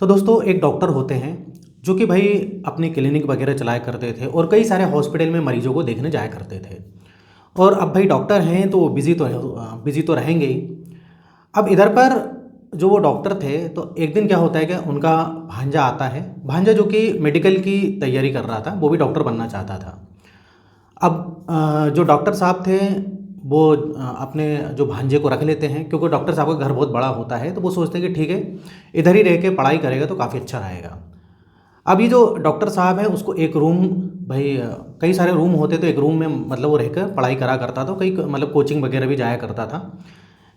तो दोस्तों एक डॉक्टर होते हैं जो कि भाई अपनी क्लिनिक वगैरह चलाया करते थे और कई सारे हॉस्पिटल में मरीजों को देखने जाया करते थे। और अब भाई डॉक्टर हैं तो वो बिज़ी तो रहेंगे ही। अब इधर पर जो वो डॉक्टर थे तो एक दिन क्या होता है कि उनका भांजा आता है। भांजा जो कि मेडिकल की तैयारी कर रहा था, वो भी डॉक्टर बनना चाहता था। अब जो डॉक्टर साहब थे वो अपने जो भांजे को रख लेते हैं, क्योंकि डॉक्टर साहब का घर बहुत बड़ा होता है, तो वो सोचते हैं कि ठीक है इधर ही रह के पढ़ाई करेगा तो काफ़ी अच्छा रहेगा। अब ये जो डॉक्टर साहब है उसको एक रूम, भाई कई सारे रूम होते तो एक रूम में मतलब वो रहकर पढ़ाई करा करता था, कई मतलब कोचिंग वगैरह भी जाया करता था।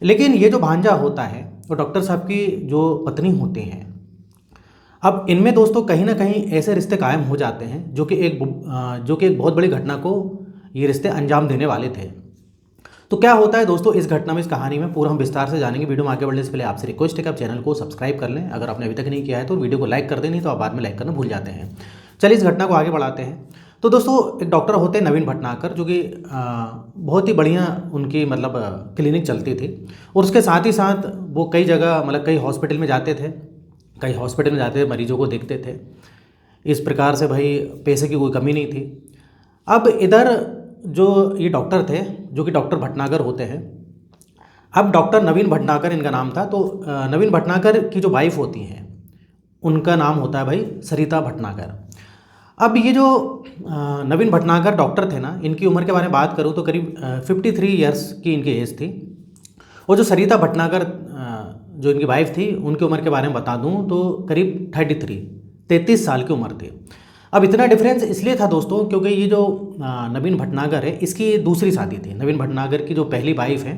लेकिन ये जो भांजा होता है वो डॉक्टर साहब की जो पत्नी होती हैं, अब इनमें दोस्तों कहीं ना कहीं ऐसे रिश्ते कायम हो जाते हैं जो कि एक बहुत बड़ी घटना को ये रिश्ते अंजाम देने वाले थे। तो क्या होता है दोस्तों इस घटना में, इस कहानी में पूरा हम विस्तार से जानेंगे। वीडियो में आगे बढ़ने से पहले आपसे रिक्वेस्ट है कि आप चैनल को सब्सक्राइब कर लें, अगर आपने अभी तक नहीं किया है तो वीडियो को लाइक कर दें, नहीं तो आप बाद में लाइक करना भूल जाते हैं। चलिए इस घटना को आगे बढ़ाते हैं। तो दोस्तों एक डॉक्टर होते हैं नवीन भटनागर, जो कि बहुत ही बढ़िया उनकी मतलब क्लिनिक चलती थी। और उसके साथ ही साथ वो कई जगह मतलब कई हॉस्पिटल में जाते थे, मरीजों को देखते थे। इस प्रकार से भाई पैसे की कोई कमी नहीं थी। अब इधर जो ये डॉक्टर थे जो कि डॉक्टर भटनागर होते हैं, अब डॉक्टर नवीन भटनागर इनका नाम था। तो नवीन भटनागर की जो वाइफ होती हैं उनका नाम होता है भाई सरिता भटनागर। अब ये जो नवीन भटनागर डॉक्टर थे ना, इनकी उम्र के बारे में बात करूँ तो करीब 53 ईयर्स की इनकी एज थी। और जो सरिता भटनागर जो इनकी वाइफ थी, उनकी उम्र के बारे में बता दूं तो करीब 33 साल की उम्र थी। अब इतना डिफरेंस इसलिए था दोस्तों क्योंकि ये जो नवीन भटनागर है इसकी दूसरी शादी थी। नवीन भटनागर की जो पहली वाइफ है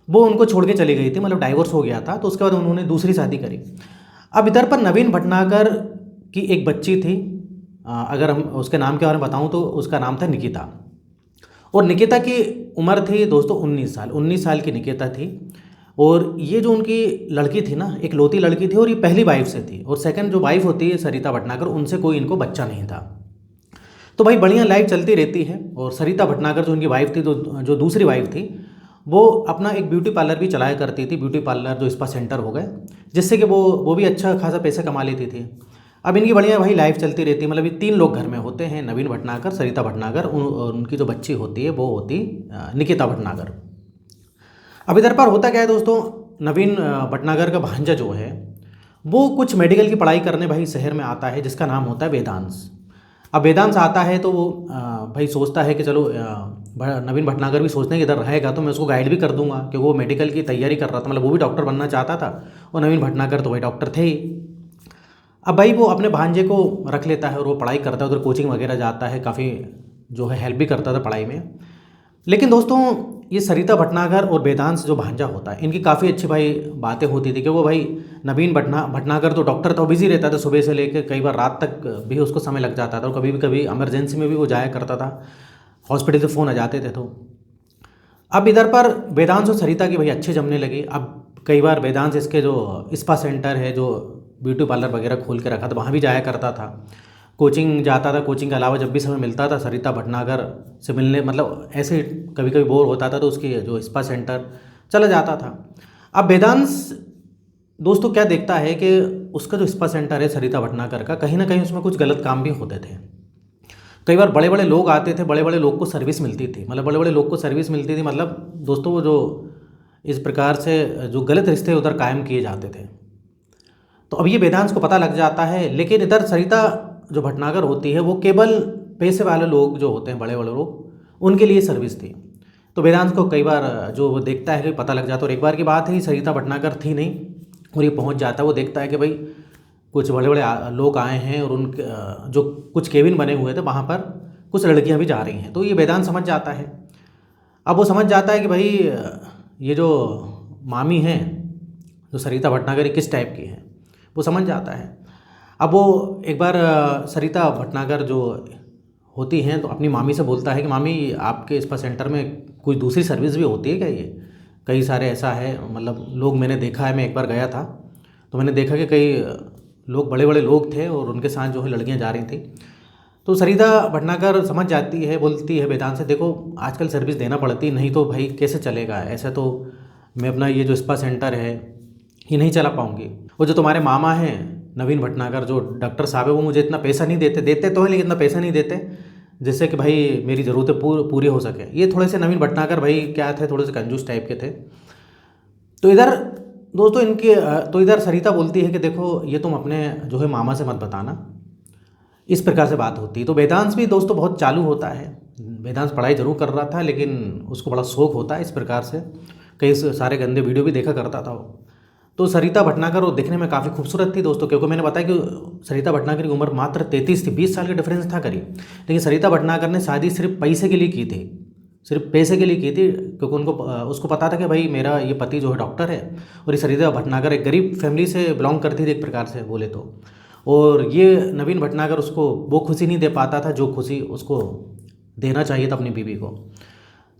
वो उनको छोड़ के चली गई थी, मतलब डाइवोर्स हो गया था, तो उसके बाद उन्होंने दूसरी शादी करी। अब इधर पर नवीन भटनागर की एक बच्ची थी, अगर हम उसके नाम के बारे में बताऊं तो उसका नाम था निकिता। और निकिता की उम्र थी दोस्तों 19 साल की निकिता थी। और ये जो उनकी लड़की थी ना, एक लौती लड़की थी और ये पहली वाइफ से थी। और सेकंड जो वाइफ होती है सरिता भटनागर, उनसे कोई इनको बच्चा नहीं था। तो भाई बढ़िया लाइफ चलती रहती है। और सरिता भटनागर जो उनकी वाइफ थी, जो दूसरी वाइफ थी, वो अपना एक ब्यूटी पार्लर भी चलाया करती थी, ब्यूटी पार्लर जो स्पा सेंटर हो गए, जिससे कि वो भी अच्छा खासा पैसा कमा लेती थी। अब इनकी बढ़िया भाई लाइफ चलती रहती है। मतलब ये 3 लोग घर में होते हैं, नवीन भटनागर, सरिता भटनागर और उनकी जो बच्ची होती है वो होती निकिता भटनागर। अब इधर पर होता क्या है दोस्तों, नवीन भटनागर का भांजा जो है वो कुछ मेडिकल की पढ़ाई करने भाई शहर में आता है, जिसका नाम होता है वेदांश। अब वेदांश आता है तो वो भाई सोचता है कि चलो नवीन भटनागर भी सोचते हैं कि इधर रहेगा तो मैं उसको गाइड भी कर दूंगा, क्योंकि वो मेडिकल की तैयारी कर रहा था, मतलब वो भी डॉक्टर बनना चाहता था। और नवीन भटनागर तो भाई डॉक्टर थे ही। अब भाई वो अपने भांजे को रख लेता है और वो पढ़ाई करता है, उधर कोचिंग वगैरह जाता है, काफ़ी जो है हेल्प भी करता था पढ़ाई में। लेकिन दोस्तों ये सरिता भटनागर और वेदांश जो भांजा होता है, इनकी काफ़ी अच्छी भाई बातें होती थी, क्योंकि भाई नवीन भटनागर तो डॉक्टर था, बिजी रहता था सुबह से लेकर कई बार रात तक भी उसको समय लग जाता था। और कभी इमरजेंसी में भी वो जाया करता था, हॉस्पिटल से फ़ोन आ जाते थे। तो अब इधर पर वेदांश और सरिता की भाई अच्छे जमने लगी। अब कई बार वेदांश इसके जो स्पा सेंटर है, जो ब्यूटी पार्लर वगैरह खोल के रखा था, वहाँ भी जाया करता था, कोचिंग जाता था। कोचिंग के अलावा जब भी समय मिलता था सरिता भटनागर से मिलने, मतलब ऐसे कभी कभी बोर होता था तो उसकी जो स्पा सेंटर चला जाता था। अब वेदांश दोस्तों क्या देखता है कि उसका जो स्पा सेंटर है सरिता भटनागर का, कहीं ना कहीं उसमें कुछ गलत काम भी होते थे। कई बार बड़े बड़े लोग आते थे, बड़े बड़े लोग को सर्विस मिलती थी, मतलब दोस्तों वो जो इस प्रकार से जो गलत रिश्ते उधर कायम किए जाते थे। तो अब ये वेदांश को पता लग जाता है। लेकिन इधर सरिता जो भटनागर होती है वो केवल पैसे वाले लोग जो होते हैं, बड़े बड़े लोग, उनके लिए सर्विस थी। तो वेदांश को कई बार जो वो देखता है कि पता लग जाता है। और एक बार की बात है, सरिता भटनागर थी नहीं और ये पहुंच जाता है। वो देखता है कि भाई कुछ बड़े बड़े लोग आए हैं और उनके जो कुछ केबिन बने हुए थे वहाँ पर कुछ लड़कियाँ भी जा रही हैं। तो ये वेदांत समझ जाता है। अब वो समझ जाता है कि भाई ये जो मामी हैं, जो सरिता भटनागर, किस टाइप की हैं, वो समझ जाता है। अब वो एक बार सरिता भटनागर जो होती हैं तो अपनी मामी से बोलता है कि मामी आपके स्पा सेंटर में कोई दूसरी सर्विस भी होती है क्या? ये कई सारे ऐसा है, मतलब लोग मैंने देखा है, मैं एक बार गया था तो मैंने देखा कि कई लोग, बड़े बड़े लोग थे और उनके साथ जो है लड़कियां जा रही थी। तो सरिता भटनागर समझ जाती है, बोलती है वेदांत से, देखो आजकल सर्विस देना पड़ती, नहीं तो भाई कैसे चलेगा, ऐसा तो मैं अपना ये जो स्पा सेंटर है ये नहीं चला पाऊँगी। और जो तुम्हारे मामा हैं नवीन भटनागर जो डॉक्टर साहब है वो मुझे इतना पैसा नहीं देते, देते तो है लेकिन इतना पैसा नहीं देते जिससे कि भाई मेरी ज़रूरतें पूरी हो सके। ये थोड़े से नवीन भटनागर भाई क्या थे, थोड़े से कंजूस टाइप के थे। तो इधर दोस्तों इनकी तो इधर सरिता बोलती है कि देखो ये तुम अपने जो है मामा से मत बताना, इस प्रकार से बात होती है। तो वेदांश भी दोस्तों बहुत चालू होता है। वेदांश पढ़ाई जरूर कर रहा था लेकिन उसको बड़ा शौक होता है इस प्रकार से, कई सारे गंदे वीडियो भी देखा करता था वो। तो सरिता भटनागर वो दिखने में काफ़ी खूबसूरत थी दोस्तों, क्योंकि मैंने बताया कि सरिता भटनागर की उम्र मात्र 33 थी, 20 साल का डिफरेंस था करीब। लेकिन सरिता भटनागर ने शादी सिर्फ पैसे के लिए की थी, सिर्फ पैसे के लिए की थी, क्योंकि उसको पता था कि भाई मेरा ये पति जो है डॉक्टर है, और ये सरिता भटनागर एक गरीब फैमिली से बिलोंग करती थी एक प्रकार से बोले तो। और ये नवीन भटनागर उसको वो खुशी नहीं दे पाता था जो खुशी उसको देना चाहिए था अपनी बीवी को।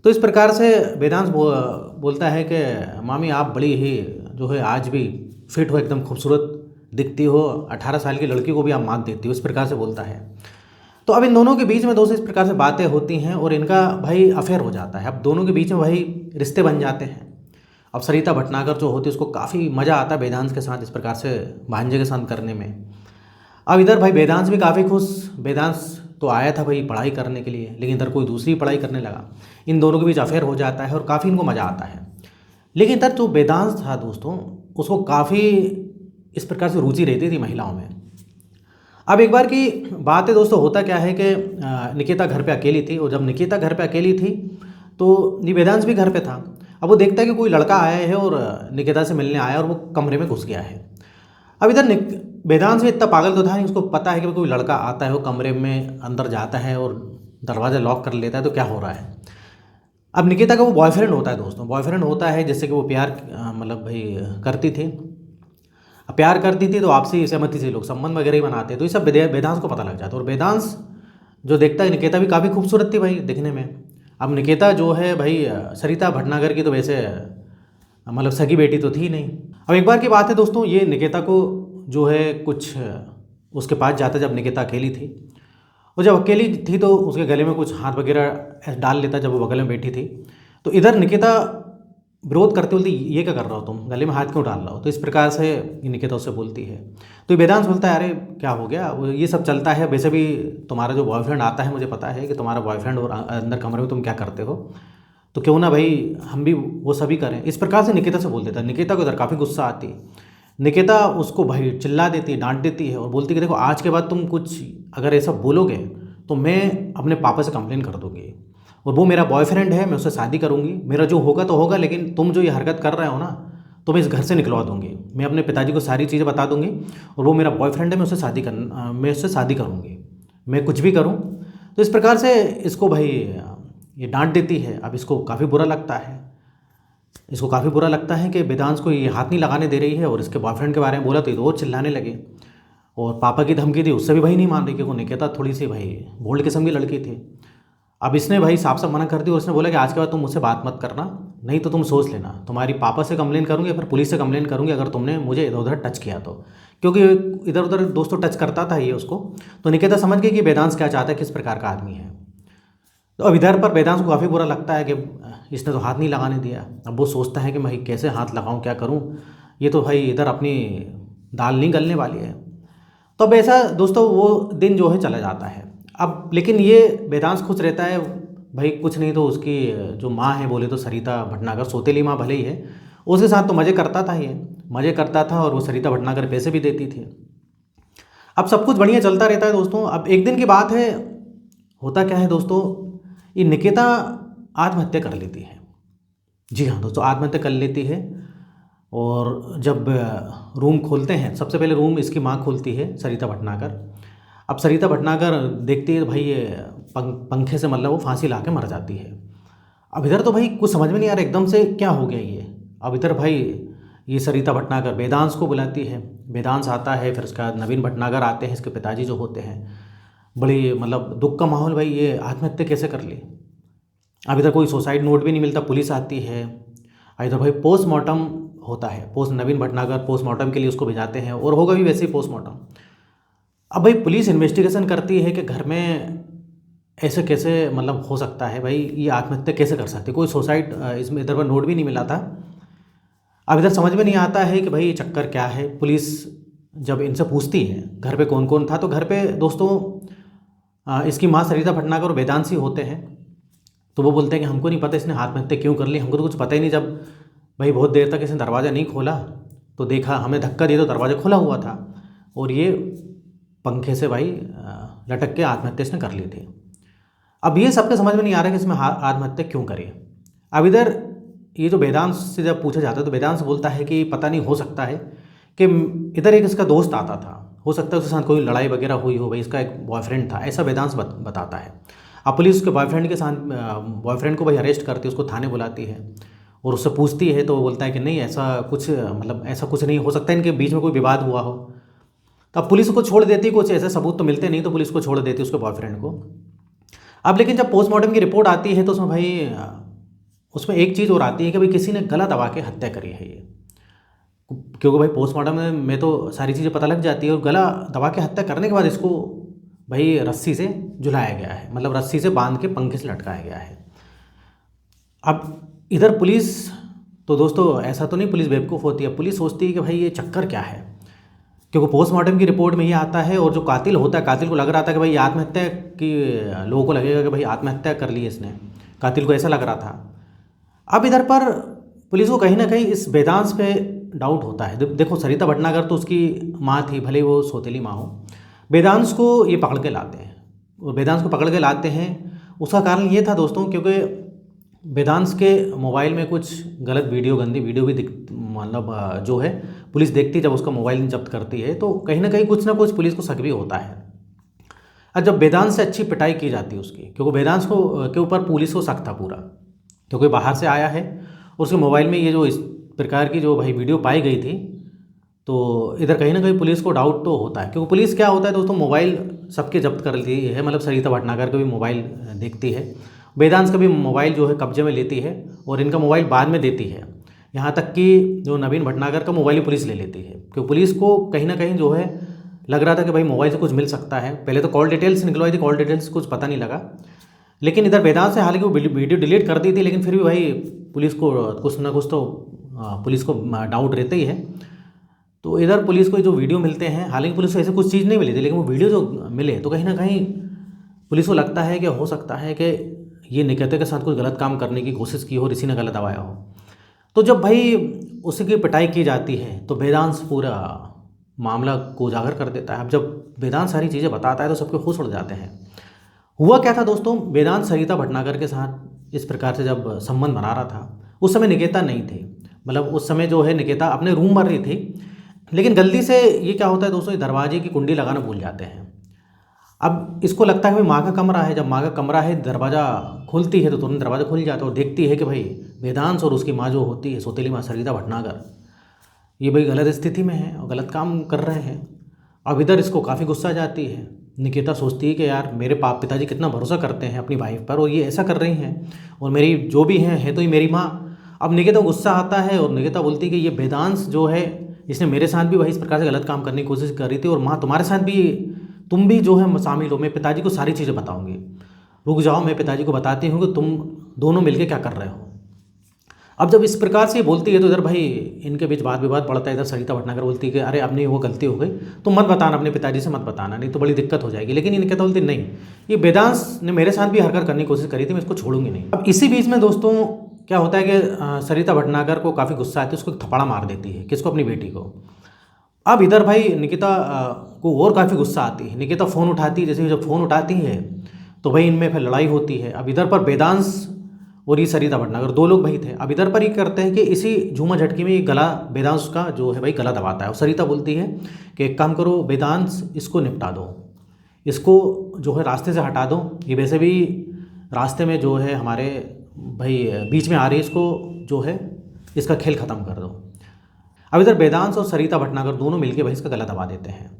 तो इस प्रकार से वेदांश बोलता है कि मामी आप बड़ी ही जो है आज भी फिट हो, एकदम खूबसूरत दिखती हो, 18 साल की लड़की को भी आप मात देती हो, इस प्रकार से बोलता है। तो अब इन दोनों के बीच में दोस्तों इस प्रकार से बातें होती हैं और इनका भाई अफेयर हो जाता है। अब दोनों के बीच में भाई रिश्ते बन जाते हैं। अब सरिता भटनागर जो होती है उसको काफ़ी मज़ा आता है वेदांश के साथ इस प्रकार से भांजे के साथ करने में। अब इधर भाई वेदांश भी काफ़ी खुश, वेदांश तो आया था भाई पढ़ाई करने के लिए, लेकिन इधर कोई दूसरी पढ़ाई करने लगा। इन दोनों के बीच अफेयर हो जाता है और काफ़ी इनको मज़ा आता है। लेकिन इधर जो वेदांश था दोस्तों उसको काफ़ी इस प्रकार से रुचि रहती थी महिलाओं में। अब एक बार की बात है दोस्तों, होता क्या है कि निकिता घर पे अकेली थी, और जब निकिता घर पे अकेली थी तो वेदांश भी घर पे था। अब वो देखता है कि कोई लड़का आया है और निकिता से मिलने आया और वो कमरे में घुस गया है। अब इधर वेदांश भी इतना पागल तो था नहीं, उसको पता है कि कोई लड़का आता है, वो कमरे में अंदर जाता है और दरवाज़ा लॉक कर लेता है तो क्या हो रहा है। अब निकिता का वो बॉयफ्रेंड होता है दोस्तों, बॉयफ्रेंड होता है जिससे कि वो प्यार मतलब भाई करती थी, प्यार करती थी तो आपसी सहमति से लोग संबंध वगैरह ही बनाते, तो ये सब वेदांश को पता लग जाता है। और वेदांश जो देखता है निकिता भी काफ़ी खूबसूरत थी भाई दिखने में। अब निकिता जो है भाई सरिता भटनागर की तो वैसे मतलब सगी बेटी तो थी नहीं। अब एक बार की बात है दोस्तों, ये निकिता को जो है कुछ उसके पास जाता जब निकिता अकेली थी, और जब अकेली थी तो उसके गले में कुछ हाथ वगैरह डाल लेता जब वो बगल में बैठी थी। तो इधर निकिता विरोध करते बोलती ये क्या कर रहा हो तुम, गले में हाथ क्यों डाल रहा हो। तो इस प्रकार से निकिता उससे बोलती है। तो वेदांश बोलता है अरे क्या हो गया, ये सब चलता है, वैसे भी तुम्हारा जो बॉयफ्रेंड आता है मुझे पता है कि तुम्हारा बॉयफ्रेंड और अंदर कमरे में तुम क्या करते हो, तो क्यों ना भाई हम भी वो सभी करें, इस प्रकार से निकिता से बोल देता है। निकिता को इधर काफ़ी गुस्सा आती है, निकिता उसको भाई चिल्ला देती है, डांट देती है और बोलती है कि देखो आज के बाद तुम कुछ अगर ऐसा बोलोगे तो मैं अपने पापा से कंप्लेन कर दूँगी, और वो मेरा बॉयफ्रेंड है, मैं उससे शादी करूँगी, मेरा जो होगा तो होगा, लेकिन तुम जो ये हरकत कर रहे हो ना तो मैं इस घर से निकलवा दूँगी, मैं अपने पिताजी को सारी चीज़ें बता दूँगी, और वो मेरा बॉयफ्रेंड है, मैं उससे शादी करूँगी, मैं कुछ भी करूँ। तो इस प्रकार से इसको भाई ये डांट देती है। अब इसको काफ़ी बुरा लगता है, इसको काफ़ी बुरा लगता है कि वेदांश को ये हाथ नहीं लगाने दे रही है, और इसके बॉयफ्रेंड के बारे में बोला तो ये और चिल्लाने लगे, और पापा की धमकी दी उससे भी भाई नहीं मान रही, क्योंकि निकिता थोड़ी सी भाई बोल्ड किस्म की लड़की थी। अब इसने भाई साफ साफ मना कर दी और उसने बोला कि आज के बाद तुम मुझसे बात मत करना, नहीं तो तुम सोच लेना तुम्हारी पापा से कंप्लेन करूँगी या फिर पुलिस से कंप्लेन करूँगी अगर तुमने मुझे इधर उधर टच किया तो। क्योंकि इधर उधर दोस्तों टच करता था ये उसको। तो निकिता समझ गई कि वेदांश क्या चाहता है, किस प्रकार का आदमी है। तो अब इधर पर वेदांश को काफ़ी बुरा लगता है कि इसने तो हाथ नहीं लगाने दिया। अब वो सोचता है कि भाई कैसे हाथ लगाऊं, क्या करूं, ये तो भाई इधर अपनी दाल नहीं गलने वाली है। तो अब ऐसा दोस्तों वो दिन जो है चला जाता है। अब लेकिन ये वेदांश खुश रहता है भाई, कुछ नहीं तो उसकी जो माँ है बोले तो सरिता भटनागर, सौतेली माँ भले ही है, उसके साथ तो मज़े करता था, ये मज़े करता था, और वो सरिता भटनागर पैसे भी देती थी। अब सब कुछ बढ़िया चलता रहता है दोस्तों। अब एक दिन की बात है, होता क्या है दोस्तों, ये निकिता आत्महत्या कर लेती है। जी हाँ दोस्तों, आत्महत्या कर लेती है। और जब रूम खोलते हैं, सबसे पहले रूम इसकी माँ खोलती है सरिता भटनागर। अब सरिता भटनागर देखती है भाई ये पंखे से मतलब वो फांसी ला के मर जाती है। अब इधर तो भाई कुछ समझ में नहीं आ रहा एकदम से क्या हो गया ये। अब इधर भाई ये सरिता भटनागर वेदांश को बुलाती है, वेदांश आता है, फिर उसके बाद नवीन भटनागर आते हैं, इसके पिताजी जो होते हैं। बड़ी मतलब दुख का माहौल, भाई ये आत्महत्या कैसे कर ली। अब इधर कोई सुसाइड नोट भी नहीं मिलता, पुलिस आती है। इधर भाई पोस्टमार्टम होता है, नवीन भटनागर पोस्टमार्टम के लिए उसको भिजाते हैं, और होगा भी वैसे ही पोस्टमार्टम। अब भाई पुलिस इन्वेस्टिगेशन करती है कि घर में ऐसे कैसे मतलब हो सकता है, भाई ये आत्महत्या कैसे कर सकती है, कोई सुसाइड इसमें इधर पर नोट भी नहीं मिला था। अब इधर समझ में नहीं आता है कि भाई ये चक्कर क्या है। पुलिस जब इनसे पूछती है घर पे कौन कौन था, तो घर पे दोस्तों इसकी माँ सरिता भटनागर और वेदांश ही होते हैं। तो वो बोलते हैं कि हमको नहीं पता इसने आत्महत्या क्यों कर ली, हमको तो कुछ पता ही नहीं। जब भाई बहुत देर तक इसने दरवाज़ा नहीं खोला तो देखा, हमें धक्का दिया तो दरवाज़ा खुला हुआ था और ये पंखे से भाई लटक के आत्महत्या इसने कर ली थी। अब ये सबके समझ में नहीं आ रहा है कि इसमें आत्महत्या क्यों करी। अब इधर ये जो वेदांश से जब पूछा जाता है तो वेदांश बोलता है कि पता नहीं, हो सकता है कि इधर एक इसका दोस्त आता था, हो सकता है उसके साथ कोई लड़ाई वगैरह हुई हो, भाई इसका एक बॉयफ्रेंड था, ऐसा वेदांश बताता है। अब पुलिस उसके बॉयफ्रेंड के साथ बॉयफ्रेंड को भाई अरेस्ट करती है, उसको थाने बुलाती है और उससे पूछती है तो वो बोलता है कि नहीं ऐसा कुछ, मतलब ऐसा कुछ नहीं हो सकता, इनके बीच में कोई विवाद हुआ हो। तो अब पुलिस को छोड़ देती, कुछ ऐसे सबूत तो मिलते नहीं, तो पुलिस को छोड़ देती उसके बॉयफ्रेंड को। अब लेकिन जब पोस्टमार्टम की रिपोर्ट आती है तो उसमें भाई उसमें एक चीज़ और आती है कि भाई किसी ने गला दबा के हत्या करी है ये, क्योंकि भाई पोस्टमार्टम में तो सारी चीज़ें पता लग जाती है। और गला दबा के हत्या करने के बाद इसको भाई रस्सी से झुलाया गया है, मतलब रस्सी से बांध के पंखे से लटकाया गया है। अब इधर पुलिस तो दोस्तों ऐसा तो नहीं पुलिस बेवकूफ़ होती है, पुलिस सोचती है कि भाई ये चक्कर क्या है, क्योंकि पोस्टमार्टम की रिपोर्ट में ये आता है और जो कातिल होता है, कातिल को लग रहा था कि भाई आत्महत्या की, लोगों को लगेगा कि भाई आत्महत्या कर ली इसने, कातिल को ऐसा लग रहा था। अब इधर पर पुलिस को कहीं ना कहीं इस वेदांश पे डाउट होता है। देखो सरिता भटनागर तो उसकी माँ थी, भले वो सौतेली माँ हो। वेदांश को ये पकड़ के लाते हैं, और वेदांश को पकड़ के लाते हैं उसका कारण ये था दोस्तों, क्योंकि वेदांश के मोबाइल में कुछ गलत वीडियो, गंदी वीडियो भी मतलब जो है पुलिस देखती है। जब उसका मोबाइल जब्त करती है तो कहीं ना कहीं कुछ ना कुछ पुलिस को शक भी होता है। और जब वेदांश से अच्छी पिटाई की जाती है उसकी, क्योंकि वेदांश को के ऊपर पुलिस को शक था पूरा, क्योंकि बाहर से आया है, उसके मोबाइल में ये जो इस प्रकार की जो भाई वीडियो पाई गई थी, तो इधर कहीं ना कहीं पुलिस को डाउट तो होता है। क्योंकि पुलिस क्या होता है दोस्तों, मोबाइल सबके जब्त कर लेती है, मतलब सरिता भटनागर का भी मोबाइल देखती है, वेदांश का भी मोबाइल जो है कब्जे में लेती है, और इनका मोबाइल बाद में देती है। यहाँ तक कि जो नवीन भटनागर का मोबाइल ही पुलिस ले लेती है, क्योंकि पुलिस को कहीं ना कहीं जो है लग रहा था कि भाई मोबाइल से कुछ मिल सकता है। पहले तो कॉल डिटेल्स निकलवाई थी, कॉल डिटेल्स कुछ पता नहीं लगा, लेकिन इधर वेदांश से हालांकि वो वीडियो डिलीट कर दी थी, लेकिन फिर भी भाई पुलिस को कुछ ना कुछ तो पुलिस को डाउट रहता ही है। तो इधर पुलिस को जो वीडियो मिलते हैं, हालांकि पुलिस को ऐसे कुछ चीज़ नहीं मिली थी, लेकिन वो वीडियो जो मिले तो कहीं ना कहीं पुलिस को लगता है कि हो सकता है कि ये निकिता के साथ कुछ गलत काम करने की कोशिश की हो और इसी ने गलत दबाया हो। तो जब भाई उसकी पिटाई की जाती है तो वेदांश पूरा मामला को उजागर कर देता है। अब जब वेदांश सारी चीज़ें बताता है तो सबके होश उड़ जाते हैं। हुआ क्या था दोस्तों, वेदांश सरिता भटनागर के साथ इस प्रकार से जब संबंध बना रहा था, उस समय निकिता नहीं थी, मतलब उस समय जो है निकिता अपने रूम में रही थी। लेकिन गलती से ये क्या होता है दोस्तों, ये दरवाजे की कुंडी लगाना भूल जाते हैं। अब इसको लगता है भाई माँ का कमरा है, जब माँ का कमरा है दरवाज़ा खुलती है तो तुरंत दरवाज़ा खुल जाता है और देखती है कि भाई वेदांश और उसकी माँ जो होती है सौतेली माँ सरिता भटनागर, ये भाई गलत स्थिति में है और गलत काम कर रहे हैं। अब इधर इसको काफ़ी गुस्सा आ जाती है। निकिता सोचती है कि यार मेरे पिताजी कितना भरोसा करते हैं अपनी वाइफ पर, और ये ऐसा कर रही हैं, और मेरी जो भी है तो ये मेरी माँ। अब निकिता को गुस्सा आता है और निकिता बोलती है कि ये वेदांश जो है इसने मेरे साथ भी वही इस प्रकार से गलत काम करने की कोशिश कर रही थी, और माँ तुम्हारे साथ भी, तुम भी जो है शामिल हो, मैं पिताजी को सारी चीज़ें बताऊंगी, रुक जाओ मैं पिताजी को बताती हूँ कि तुम दोनों मिलके क्या कर रहे हो। अब जब इस प्रकार से बोलती है तो इधर भाई इनके बीच वाद विवाद पड़ता है। इधर सरिता भटनागर बोलती है कि अरे अब नहीं, वो गलती हो गई, तुम मत बताना, अपने पिताजी से मत बताना, नहीं तो बड़ी दिक्कत हो जाएगी। लेकिन इनके तो बोलती नहीं, ये वेदांश ने मेरे साथ भी हरकत करने की कोशिश करी थी, मैं इसको छोड़ूंगी नहीं। अब इसी बीच में दोस्तों क्या होता है कि सरिता भटनागर को काफ़ी गुस्सा आती है, उसको थप्पड़ा मार देती है, किसको, अपनी बेटी को। अब इधर भाई निकिता को और काफ़ी गुस्सा आती है। निकिता फ़ोन उठाती है, जैसे जब फ़ोन उठाती है तो भाई इनमें फिर लड़ाई होती है। अब इधर पर वेदांश और ये सरिता भटनागर दो लोग भाई थे। अब इधर पर ये करते हैं कि इसी झूमा झटकी में ये गला वेदांश का जो है भाई गला दबाता है, और सरिता बोलती है कि एक काम करो वेदांश, इसको निपटा दो, इसको जो है रास्ते से हटा दो, ये वैसे भी रास्ते में जो है हमारे भाई बीच में आ रही है, इसको जो है इसका खेल ख़त्म कर दो। अब इधर वेदांश और सरिता भटनागर दोनों मिलकर भाई इसका गला दबा देते हैं।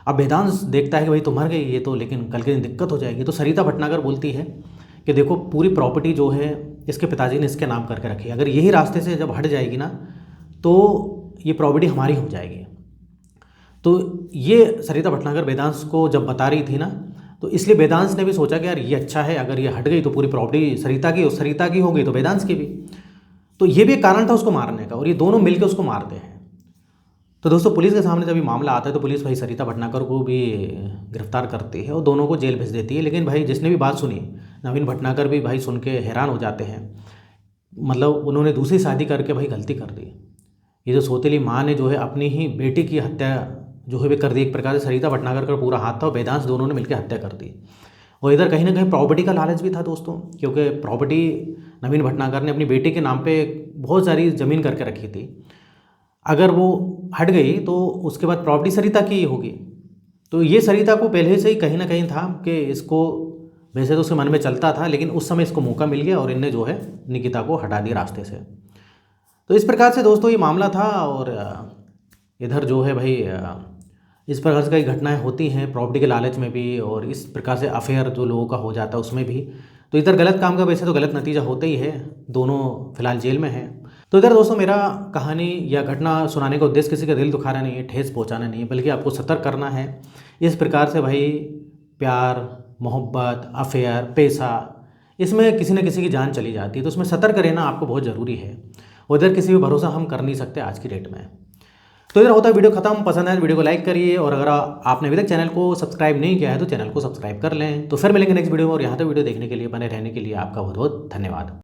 अब वेदांश देखता है कि भाई तो मर गई ये तो, लेकिन कल के दिन दिक्कत हो जाएगी। तो सरिता भटनागर बोलती है कि देखो पूरी प्रॉपर्टी जो है इसके पिताजी ने इसके नाम करके रखी है, अगर यही रास्ते से जब हट जाएगी ना तो ये प्रॉपर्टी हमारी हो जाएगी। तो ये सरिता भटनागर वेदांश को जब बता रही थी ना, तो इसलिए वेदांश ने भी सोचा कि यार ये अच्छा है, अगर ये हट गई तो पूरी प्रॉपर्टी सरिता की, और सरिता की हो गई तो वेदांश की भी। तो ये भी एक कारण था उसको मारने का, और ये दोनों मिलकर उसको मारते हैं। तो दोस्तों पुलिस के सामने जब ये मामला आता है तो पुलिस भाई सरिता भटनागर को भी गिरफ्तार करती है और दोनों को जेल भेज देती है। लेकिन भाई जिसने भी बात सुनी, नवीन भटनागर भी भाई सुन के हैरान हो जाते हैं। मतलब उन्होंने दूसरी शादी करके भाई गलती कर दी। ये जो सौतेली माँ ने जो है अपनी ही बेटी की हत्या जो है वे कर दी। एक प्रकार से सरिता भटनागर का पूरा हाथ था और वेदांश दोनों ने मिलकर हत्या कर दी। और इधर कहीं ना कहीं प्रॉपर्टी का लालच भी था दोस्तों, क्योंकि प्रॉपर्टी नवीन भटनागर ने अपनी बेटी के नाम पे बहुत सारी ज़मीन करके रखी थी। अगर वो हट गई तो उसके बाद प्रॉपर्टी सरिता की ही होगी। तो ये सरिता को पहले से ही कहीं ना कहीं था कि इसको, वैसे तो उसके मन में चलता था, लेकिन उस समय इसको मौका मिल गया और इनने जो है निकिता को हटा दिया रास्ते से। तो इस प्रकार से दोस्तों ये मामला था। और इधर जो है भाई इस प्रकार से कई घटनाएं होती हैं प्रॉपर्टी के लालच में भी, और इस प्रकार से अफेयर जो लोगों का हो जाता है उसमें भी। तो इधर गलत काम का वैसे तो गलत नतीजा होता ही है। दोनों फिलहाल जेल में हैं। तो इधर दोस्तों मेरा कहानी या घटना सुनाने का उद्देश्य किसी का दिल दुखाना नहीं है, ठेस पहुंचाना नहीं है, बल्कि आपको सतर्क करना है। इस प्रकार से भाई प्यार, मोहब्बत, अफेयर, पैसा, इसमें किसी न किसी की जान चली जाती है। तो उसमें सतर्क रहना आपको बहुत ज़रूरी है। उधर किसी भी भरोसा हम कर नहीं सकते आज की डेट में। तो इधर होता है वीडियो खत्म। पसंद आए तो वीडियो को लाइक करिए, और अगर आपने अभी तक चैनल को सब्सक्राइब नहीं किया है तो चैनल को सब्सक्राइब कर लें। तो फिर मिलेंगे नेक्स्ट वीडियो में, और यहाँ तक वीडियो देखने के लिए, बने रहने के लिए आपका बहुत बहुत धन्यवाद।